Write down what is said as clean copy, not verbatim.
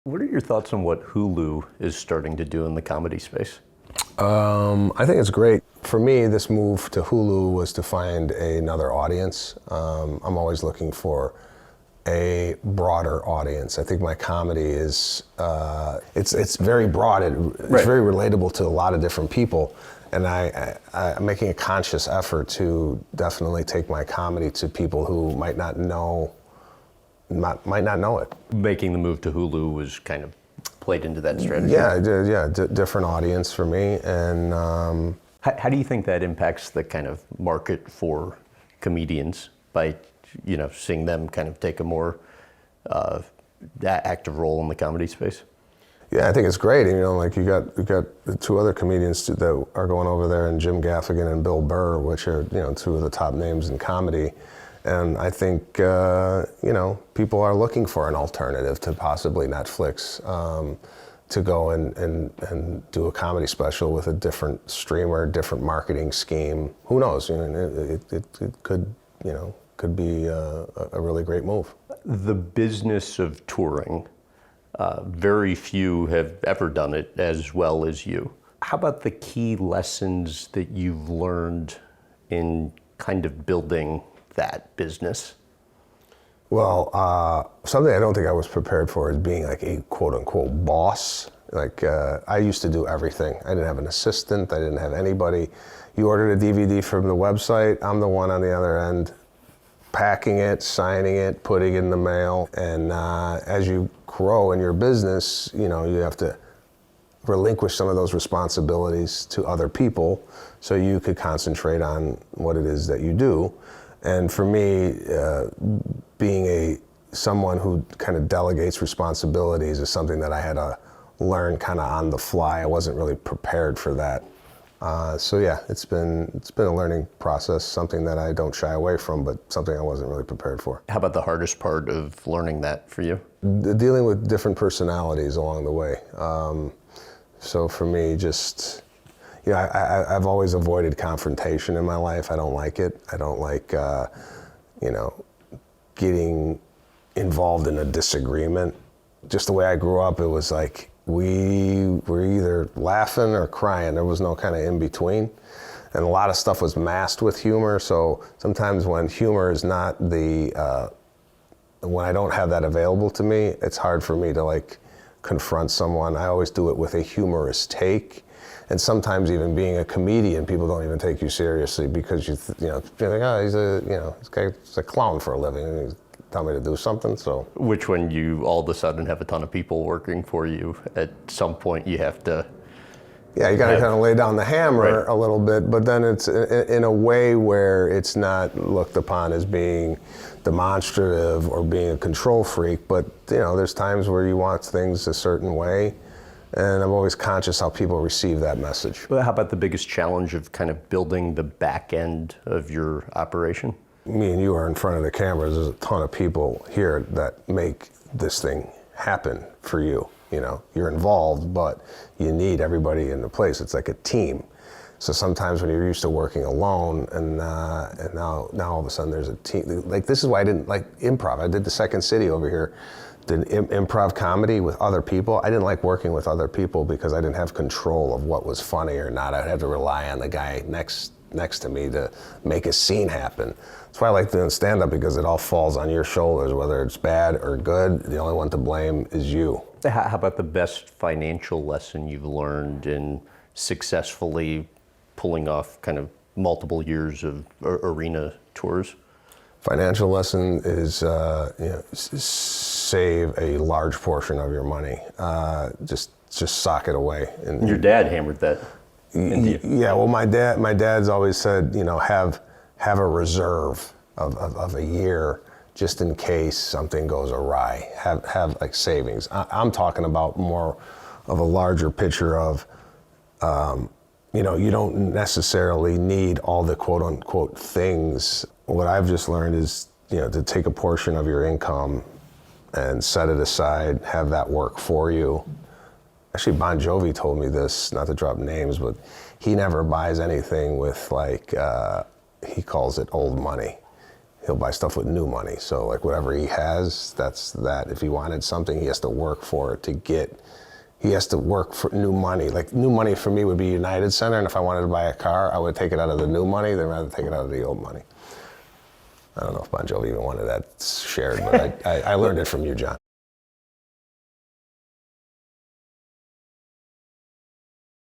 What are your thoughts on what Hulu is starting to do in the comedy space? I think it's great. For me, this move to Hulu was to find another audience. I'm always looking for a broader audience. I think my comedy is, it's very broad. It's very relatable to a lot of different people. And I'm making a conscious effort to definitely take my comedy to people who might not know it. Making the move to Hulu was kind of played into that strategy. Yeah, different audience for me. And how do you think that impacts the kind of market for comedians by, seeing them kind of take a more active role in the comedy space? Yeah, I think it's great. Like you got the two other comedians that are going over there, and Jim Gaffigan and Bill Burr, which are two of the top names in comedy. And I think people are looking for an alternative to possibly Netflix, to go and do a comedy special with a different streamer, different marketing scheme. Who knows? It could be a really great move. The business of touring, very few have ever done it as well as you. How about the key lessons that you've learned in kind of building that business? Well, something I don't think I was prepared for is being like a quote unquote boss. Like I used to do everything. I didn't have an assistant. I didn't have anybody. You ordered a DVD from the website. I'm the one on the other end, packing it, signing it, putting it in the mail. And as you grow in your business, you have to relinquish some of those responsibilities to other people so you could concentrate on what it is that you do. And for me, being someone who kind of delegates responsibilities is something that I had to learn kind of on the fly. I wasn't really prepared for that. So yeah, it's been a learning process, something that I don't shy away from, but something I wasn't really prepared for. How about the hardest part of learning that for you? Dealing with different personalities along the way. So for me, just, I've always avoided confrontation in my life. I don't like it. I don't like, getting involved in a disagreement. Just the way I grew up, it was like, we were either laughing or crying. There was no kind of in between. And a lot of stuff was masked with humor. So sometimes when humor is not when I don't have that available to me, it's hard for me to confront someone. I always do it with a humorous take. And sometimes even being a comedian, people don't even take you seriously because you're like, oh, he's a clown for a living. He's telling me to do something, so. Which when you all of a sudden have a ton of people working for you, at some point you have to. Yeah, you got to kind of lay down the hammer a little bit, but then it's in a way where it's not looked upon as being demonstrative or being a control freak, but there's times where you want things a certain way, and I'm always conscious how people receive that message. But how about the biggest challenge of kind of building the back end of your operation? Me and you are in front of the cameras. There's a ton of people here that make this thing happen for you. You're involved, but you need everybody in the place. It's like a team. So sometimes when you're used to working alone, and now all of a sudden there's a team. Like, this is why I didn't like improv. I did the Second City over here, did improv comedy with other people. I didn't like working with other people because I didn't have control of what was funny or not. I'd have to rely on the guy next to me to make a scene happen. That's why I like doing stand-up, because it all falls on your shoulders, whether it's bad or good. The only one to blame is you. How about the best financial lesson you've learned in successfully pulling off kind of multiple years of arena tours? Financial lesson is save a large portion of your money. Just sock it away. And your dad hammered that into you. Yeah, well, my dad's always said, have a reserve of a year just in case something goes awry. Have like savings. I'm talking about more of a larger picture of, you don't necessarily need all the quote unquote things. What I've just learned is, to take a portion of your income and set it aside, have that work for you. Actually, Bon Jovi told me this, not to drop names, but he never buys anything with he calls it old money. he'll buy stuff with new money. So like whatever he has, that's that. If he wanted something, he has to work for it to get. He has to work for new money. Like new money for me would be United Center, and if I wanted to buy a car, I would take it out of the new money. They'd rather take it out of the old money. I don't know if Bon Jovi even wanted that shared, but I learned it from you, John.